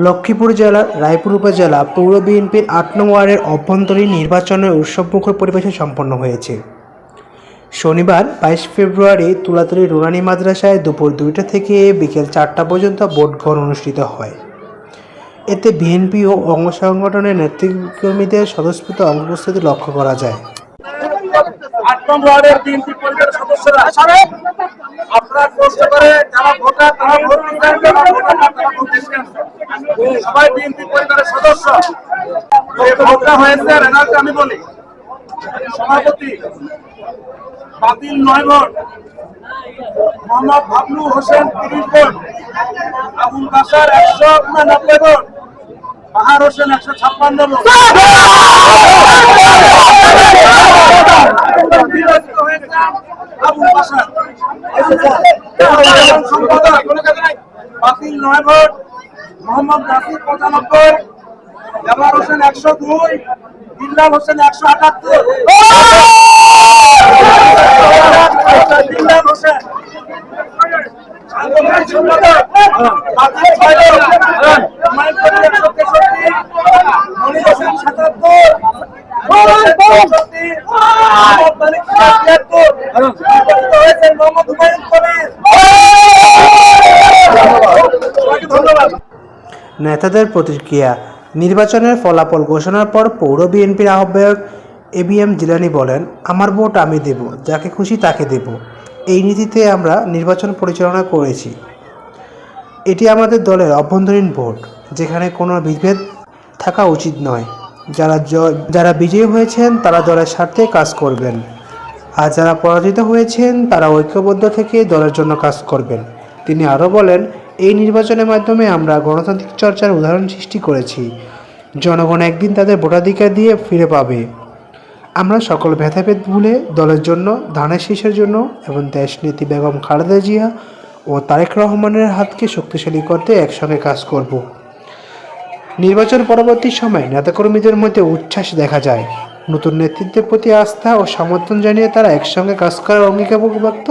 লক্ষ্মীপুর জেলার রায়পুর উপজেলা পৌর বিএনপির ৮ নং ওয়ার্ডের অভ্যন্তরীণ নির্বাচনের উৎসবমুখর পরিবেশে সম্পন্ন হয়েছে। শনিবার ২২ ফেব্রুয়ারি তুলাতলী নুরানি মাদ্রাসায় দুপুর ২টা থেকে বিকেল ৪টা পর্যন্ত ভোট গ্রহণ অনুষ্ঠিত হয়। এতে বিএনপি ও অঙ্গ সংগঠনের নেতৃকর্মীদের স্বতঃস্ফূর্ত অনুপস্থিতি লক্ষ্য করা যায়। ৮ নং ওয়ার্ডের বিএনপি পরিবারের সদস্যরা আপনারা কষ্ট করে যারা ভোটার তারা ভোট দিচ্ছেন, যারা ভোটার না তারা ভোট দিচ্ছেন। সবাই বিএনপি পরিবারের সদস্য। এই ভোটটা হয়েছে রেজাল্ট আমি বলি। সভাপতি বাতিল ৯ vote, Mohammad Bablu Hossain ৩০ vote, Abul Bashar ১৯৯ vote, Bahar Hossain ১৫৬ vote. Abul Bashar বাতিল ৯ ভোট, মোহাম্মদ নাসির ৯৫, জামাল হোসেন ১০২, বিল্লাল হোসেন ১৭৮, বিল্লাল হোসেন বাতিল ৬ ভোট, হুমায়ুন কবির ১৬৩, মনির হোসেন ৭৭, নেতাদের প্রতিক্রিয়া। নির্বাচনের ফলাফল ঘোষণার পর পৌর বিএনপির আহ্বায়ক এবিএম জিলানী বলেন, আমার ভোট আমি দেব, যাকে খুশি তাকে দেব। এই নীতিতে আমরা নির্বাচন পরিচালনা করেছি। এটি আমাদের দলের অভ্যন্তরীণ ভোট, যেখানে কোনো বিভেদ থাকা উচিত নয়। যারা বিজয়ী হয়েছেন তারা দলের স্বার্থে কাজ করবেন, আর যারা পরাজিত হয়েছেন তারা ঐক্যবদ্ধ থেকে দলের জন্য কাজ করবেন। তিনি আরও বলেন, এই নির্বাচনের মাধ্যমে আমরা গণতান্ত্রিক চর্চার উদাহরণ সৃষ্টি করেছি। জনগণ একদিন তাদের ভোটাধিকার দিয়ে ফিরে পাবে। আমরা সকল ভেদাভেদ ভুলে দলের জন্য, ধানের শীষের জন্য এবং দেশনেত্রী বেগম খালেদা জিয়া ও তারেক রহমানের হাতকে শক্তিশালী করতে একসঙ্গে কাজ করব। নির্বাচন পরবর্তী সময়ে নেতাকর্মীদের মধ্যে উচ্ছ্বাস দেখা যায়। নতুন নেতৃত্বের প্রতি আস্থা ও সমর্থন জানিয়ে তারা একসঙ্গে কাজ করার অঙ্গীকার ব্যক্ত